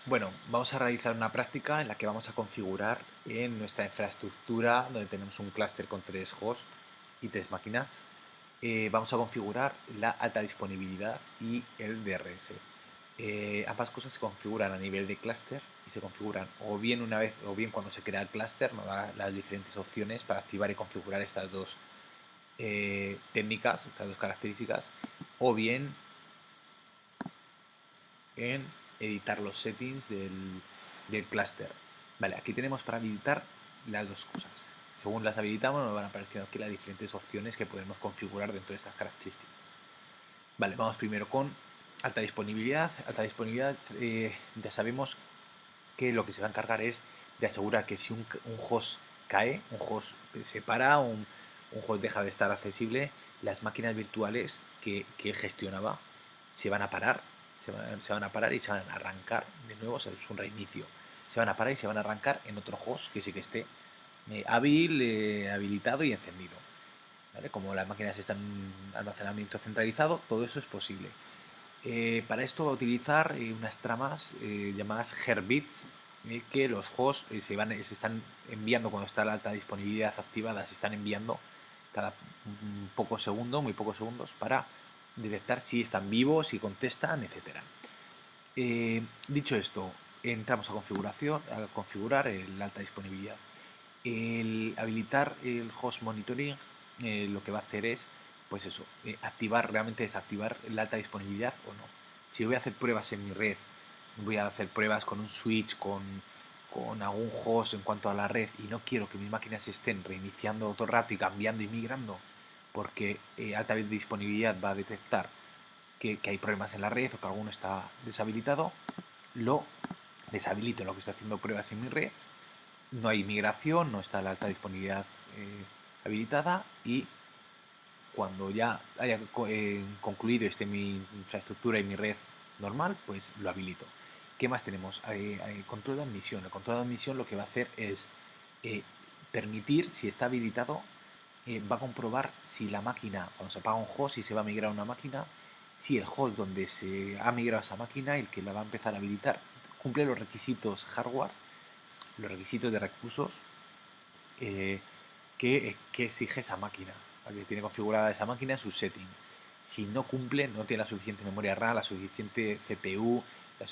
Bueno, vamos a realizar una práctica en la que vamos a configurar en nuestra infraestructura, donde tenemos un clúster con 3 hosts y 3 máquinas. Vamos a configurar la alta disponibilidad y el DRS. Ambas cosas se configuran a nivel de clúster y se configuran o bien una vez o bien cuando se crea el clúster, nos da las diferentes opciones para activar y configurar estas dos técnicas, estas dos características, o bien en editar los settings del clúster. Vale, aquí tenemos para habilitar las dos cosas. Según las habilitamos nos van apareciendo aquí las diferentes opciones que podemos configurar dentro de estas características. Vale, vamos primero con alta disponibilidad. Alta disponibilidad, ya sabemos que lo que se va a encargar es de asegurar que si un host cae, un host se para, un host deja de estar accesible, las máquinas virtuales que gestionaba se van a parar, se van a parar y se van a arrancar de nuevo, o sea, es un reinicio. Se van a parar y se van a arrancar en otro host que sí que esté hábil, habilitado y encendido. ¿Vale? Como las máquinas están en almacenamiento centralizado, todo eso es posible. Para esto va a utilizar unas tramas llamadas Herbits, que los hosts se están enviando cuando está la alta disponibilidad activada, se están enviando cada pocos segundos, muy pocos segundos, para detectar si están vivos, si contestan, etcétera. Dicho esto, entramos a configuración, a configurar la alta disponibilidad. El habilitar el host monitoring lo que va a hacer es, pues eso, activar, realmente desactivar la alta disponibilidad o no. Si voy a hacer pruebas en mi red, voy a hacer pruebas con un switch, con algún host en cuanto a la red y no quiero que mis máquinas estén reiniciando todo el rato y cambiando y migrando porque alta disponibilidad va a detectar que hay problemas en la red o que alguno está deshabilitado, lo deshabilito en lo que estoy haciendo pruebas en mi red, no hay migración, no está la alta disponibilidad habilitada y cuando ya haya concluido esté mi infraestructura y mi red normal, pues lo habilito. ¿Qué más tenemos? Control de admisión. El control de admisión lo que va a hacer es eh, permitir, si está habilitado, va a comprobar si la máquina, cuando se apaga un host y se va a migrar a una máquina, si el host donde se ha migrado esa máquina, el que la va a empezar a habilitar, cumple los requisitos hardware, los requisitos de recursos eh, que exige esa máquina, ¿vale? Tiene configurada esa máquina en sus settings. Si no cumple, no tiene la suficiente memoria RAM, la suficiente CPU, las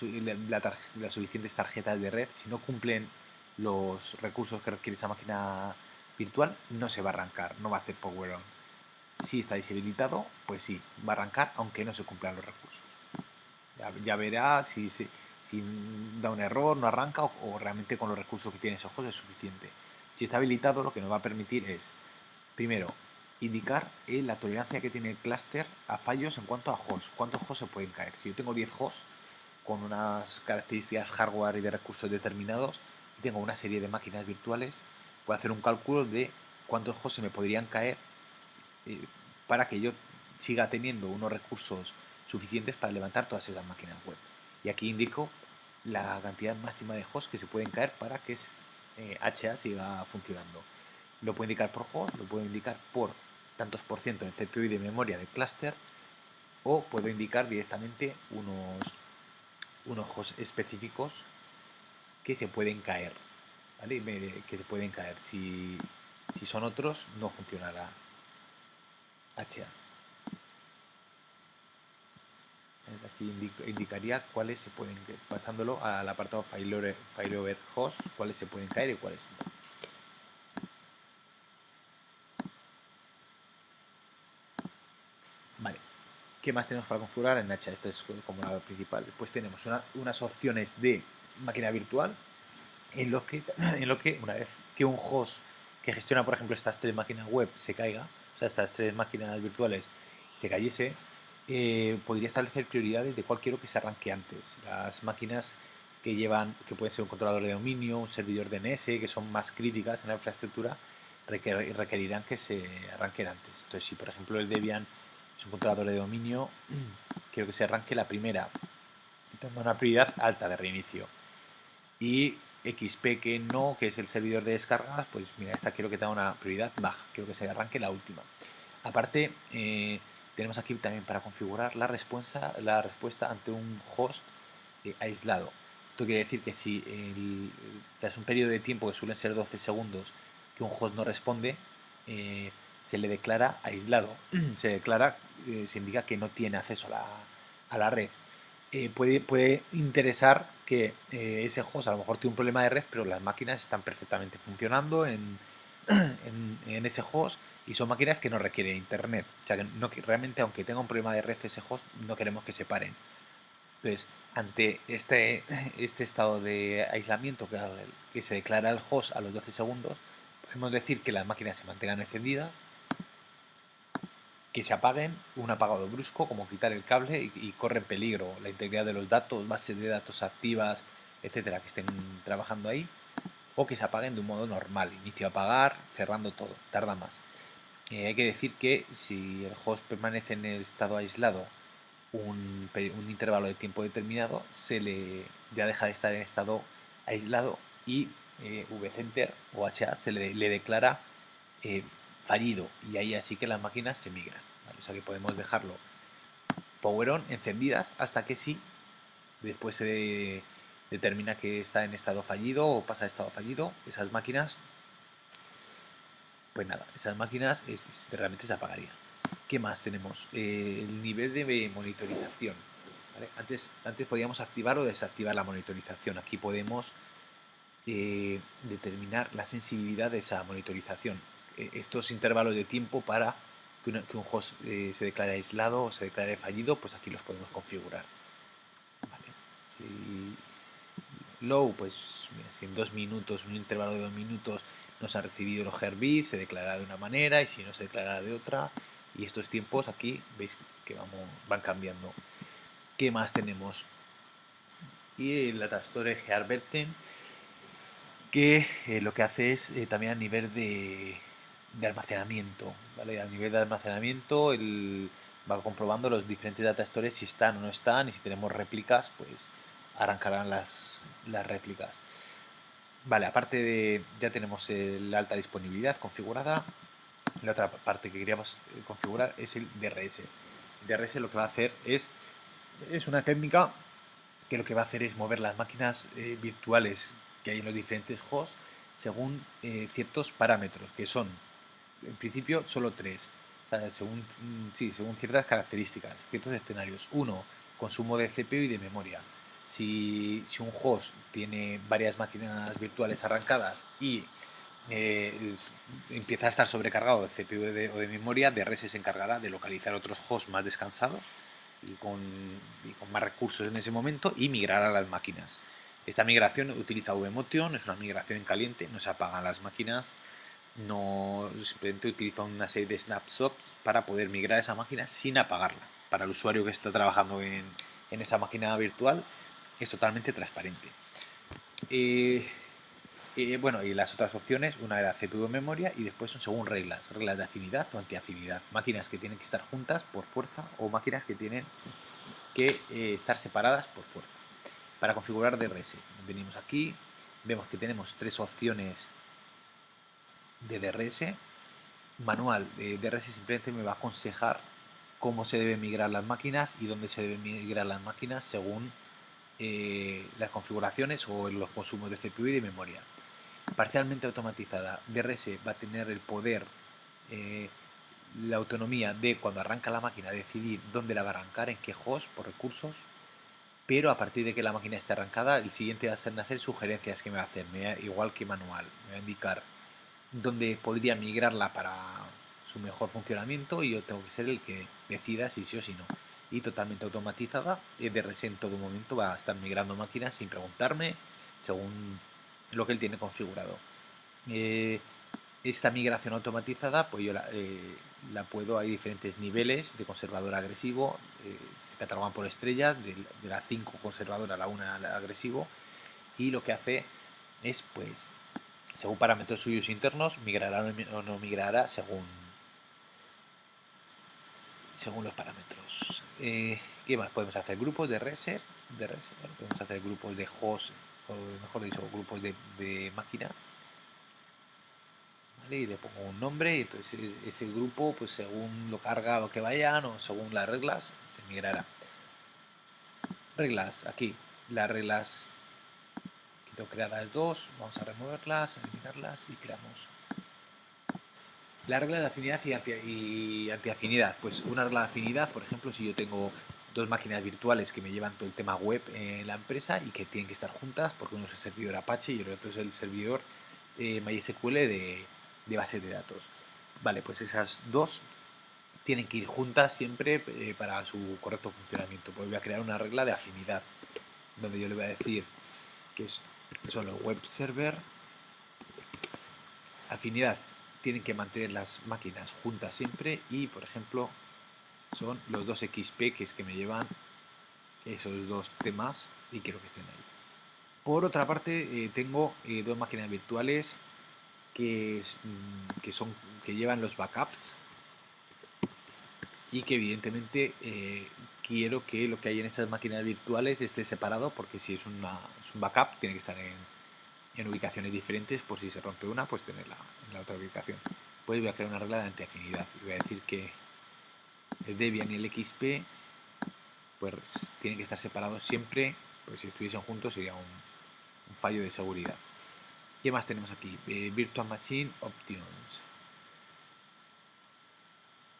suficientes tarjetas de red, si no cumplen los recursos que requiere esa máquina virtual, no se va a arrancar, no va a hacer power on. Si está deshabilitado, pues sí, va a arrancar aunque no se cumplan los recursos. Ya verá si da un error, no arranca o realmente con los recursos que tiene ese host es suficiente. Si está habilitado, lo que nos va a permitir es, primero, indicar la tolerancia que tiene el clúster a fallos en cuanto a hosts. ¿Cuántos hosts se pueden caer? Si yo tengo 10 hosts con unas características hardware y de recursos determinados y tengo una serie de máquinas virtuales, puedo hacer un cálculo de cuántos hosts se me podrían caer eh, para que yo siga teniendo unos recursos suficientes para levantar todas esas máquinas web. Y aquí indico la cantidad máxima de hosts que se pueden caer para que HA siga funcionando. Lo puedo indicar por host, lo puedo indicar por tantos por ciento de CPU y de memoria de clúster, o puedo indicar directamente unos hosts específicos que se pueden caer. ¿Vale? Que se pueden caer. Si son otros, no funcionará HA. Aquí indicaría cuáles se pueden, pasándolo al apartado failover host, cuáles se pueden caer y cuáles no. Vale, ¿qué más tenemos para configurar en Hacha? Esto es como la principal. Después tenemos unas opciones de máquina virtual en lo que una vez que un host que gestiona, por ejemplo, estas 3 máquinas web se caiga, o sea, estas 3 máquinas virtuales se cayese, podría establecer prioridades de cuál quiero que se arranque antes. Las máquinas que pueden ser un controlador de dominio, un servidor DNS, que son más críticas en la infraestructura, requerirán que se arranquen antes. Entonces, si por ejemplo el Debian es un controlador de dominio, quiero que se arranque la primera y tenga una prioridad alta de reinicio. Y XP que no, que es el servidor de descargas, pues mira, esta quiero que tenga una prioridad baja, quiero que se arranque la última. Aparte, tenemos aquí también para configurar la respuesta ante un host aislado. Esto quiere decir que si tras un periodo de tiempo que suelen ser 12 segundos que un host no responde, se le declara aislado. Se declara, se indica que no tiene acceso a la red. Puede interesar que ese host a lo mejor tiene un problema de red, pero las máquinas están perfectamente funcionando en ese host y son máquinas que no requieren internet. O sea, que realmente, aunque tenga un problema de red ese host, no queremos que se paren. Entonces, ante este estado de aislamiento que se declara al host a los 12 segundos, podemos decir que las máquinas se mantengan encendidas, que se apaguen, un apagado brusco, como quitar el cable y corre en peligro la integridad de los datos, bases de datos activas, etcétera, que estén trabajando ahí, o que se apaguen de un modo normal, inicio a apagar, cerrando todo, tarda más. Hay que decir que si el host permanece en el estado aislado un intervalo de tiempo determinado, ya deja de estar en estado aislado y vcenter o HA le declara fallido, y ahí así que las máquinas se migran, ¿vale? O sea que podemos dejarlo power on, encendidas, hasta que sí, después se determina que está en estado fallido o pasa de estado fallido, esas máquinas, pues nada, esas máquinas realmente se apagarían. ¿Qué más tenemos? El nivel de monitorización. ¿Vale? Antes podíamos activar o desactivar la monitorización. Aquí podemos determinar la sensibilidad de esa monitorización. Estos intervalos de tiempo para que un host se declare aislado o se declare fallido, pues aquí los podemos configurar. ¿Vale? Si low, pues mira, si en 2 minutos, un intervalo de 2 minutos, no se ha recibido el heartbeat, se declarará de una manera, y si no, se declarará de otra. Y estos tiempos aquí veis que van cambiando. ¿Qué más tenemos? Y el Data Storage Heartbeat, que lo que hace es también a nivel de almacenamiento, ¿vale? A nivel de almacenamiento va comprobando los diferentes data stores si están o no están, y si tenemos réplicas, pues arrancarán las réplicas. Vale, aparte de ya tenemos la alta disponibilidad configurada. La otra parte que queríamos configurar es el DRS. DRS lo que va a hacer es una técnica que lo que va a hacer es mover las máquinas virtuales que hay en los diferentes hosts según ciertos parámetros, que son, en principio, solo tres. O sea, según ciertas características, ciertos escenarios. Uno, consumo de CPU y de memoria. Si un host tiene varias máquinas virtuales arrancadas y empieza a estar sobrecargado de CPU o de memoria, DRS se encargará de localizar otros hosts más descansados y con más recursos en ese momento y migrar a las máquinas. Esta migración utiliza vmotion, es una migración en caliente, no se apagan las máquinas, no, simplemente utiliza una serie de snapshots para poder migrar a esa máquina sin apagarla. Para el usuario que está trabajando en esa máquina virtual es totalmente transparente. Bueno, y las otras opciones, una era CPU en memoria, y después son según reglas de afinidad o antiafinidad. Máquinas que tienen que estar juntas por fuerza o máquinas que tienen que estar separadas por fuerza. Para configurar DRS, venimos aquí, vemos que tenemos tres opciones de DRS. Manual de DRS simplemente me va a aconsejar cómo se deben migrar las máquinas y dónde se deben migrar las máquinas según las configuraciones o los consumos de CPU y de memoria. Parcialmente automatizada, DRS va a tener el poder, la autonomía de cuando arranca la máquina decidir dónde la va a arrancar, en qué host, por recursos, pero a partir de que la máquina esté arrancada, el siguiente va a ser sugerencias que me va a hacer, igual que manual, me va a indicar dónde podría migrarla para su mejor funcionamiento, y yo tengo que ser el que decida si sí o si no. Y totalmente automatizada, DRS en todo momento va a estar migrando máquinas sin preguntarme, según lo que él tiene configurado. Esta migración automatizada, pues yo la puedo, hay diferentes niveles de conservador agresivo, se catalogan por estrellas, de la 5 conservador a la 1 agresivo, y lo que hace es, pues, según parámetros suyos internos, migrará o no migrará según los parámetros. ¿Qué más? Podemos hacer grupos de reset, bueno, podemos hacer grupos de host, o mejor dicho, grupos de máquinas, ¿vale? Y le pongo un nombre, y entonces ese grupo, pues según lo cargado que vayan o según las reglas, se migrará. Reglas, aquí, las reglas Tengo creadas dos, vamos a removerlas, eliminarlas y creamos la regla de afinidad y antiafinidad. Pues una regla de afinidad, por ejemplo, si yo tengo dos máquinas virtuales que me llevan todo el tema web en la empresa y que tienen que estar juntas, porque uno es el servidor Apache y el otro es el servidor MySQL de base de datos. Vale, pues esas dos tienen que ir juntas siempre para su correcto funcionamiento. Pues voy a crear una regla de afinidad, donde yo le voy a decir que son los web server. Afinidad, tienen que mantener las máquinas juntas siempre y, por ejemplo, son los dos XP que es que me llevan esos dos temas y quiero que estén ahí. Por otra parte, tengo dos máquinas virtuales que llevan los backups y que evidentemente quiero que lo que hay en estas máquinas virtuales esté separado, porque si es un backup tiene que estar en ubicaciones diferentes, por si se rompe una, pues tenerla en la otra ubicación. Pues voy a crear una regla de antiafinidad y voy a decir que el Debian y el XP pues tienen que estar separados siempre, pues si estuviesen juntos sería un fallo de seguridad. ¿Qué más tenemos aquí? Virtual Machine Options.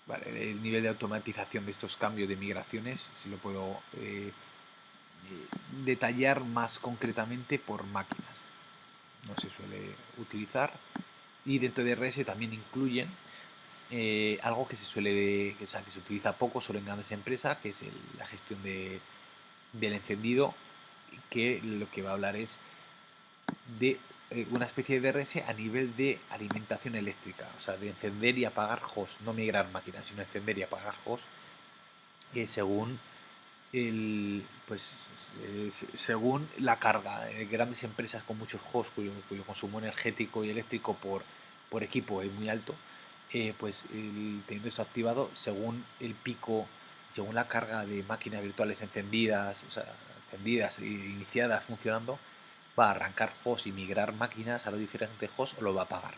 Vale, el nivel de automatización de estos cambios de migraciones, si lo puedo detallar más concretamente por máquinas. No se suele utilizar. Y dentro de RS también incluyen algo que se suele, o sea, que se utiliza poco, solo en grandes empresas, que es la gestión del encendido, que lo que va a hablar es de una especie de DRS a nivel de alimentación eléctrica, o sea, de encender y apagar host, no migrar máquinas, sino encender y apagar host según según la carga. Grandes empresas con muchos hosts cuyo consumo energético y eléctrico por equipo es muy alto, pues teniendo esto activado, según el pico, según la carga de máquinas virtuales encendidas, o sea, encendidas e iniciadas funcionando, va a arrancar hosts y migrar máquinas a los diferentes hosts o lo va a apagar.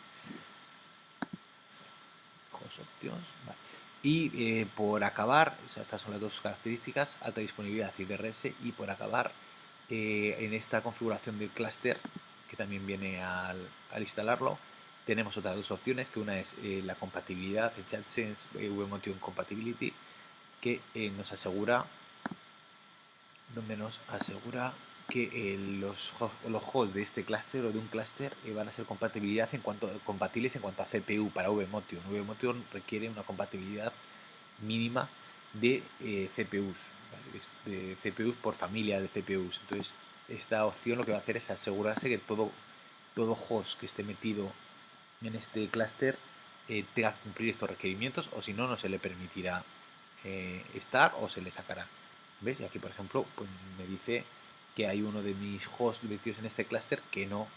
Host options, vale. Y por acabar, o sea, estas son las dos características, alta disponibilidad y DRS, y por acabar, en esta configuración del clúster, que también viene al instalarlo, tenemos otras dos opciones, que una es la compatibilidad, el ChatSense webmotion Compatibility, que nos asegura que los hosts de este clúster o de un clúster van a ser compatibles en cuanto a CPU para vmotion. Vmotion requiere una compatibilidad mínima de CPUs, ¿vale? de CPUs por familia de CPUs. Entonces, esta opción lo que va a hacer es asegurarse que todo host que esté metido en este clúster tenga que cumplir estos requerimientos, o si no, no se le permitirá estar o se le sacará. ¿Ves? Y aquí, por ejemplo, pues me dice que hay uno de mis hosts metidos en este clúster que no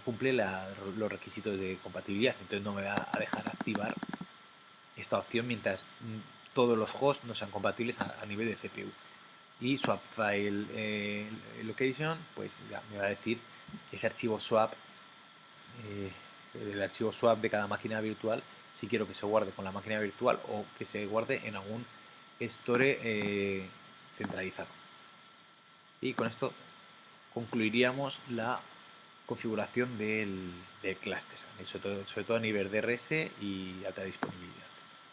cumple los requisitos de compatibilidad. Entonces no me va a dejar activar esta opción mientras todos los hosts no sean compatibles a nivel de CPU. Y swap file location, pues ya me va a decir ese archivo swap, el archivo swap de cada máquina virtual, si quiero que se guarde con la máquina virtual o que se guarde en algún store centralizado. Y con esto concluiríamos la configuración del clúster, sobre todo a nivel DRS y alta disponibilidad.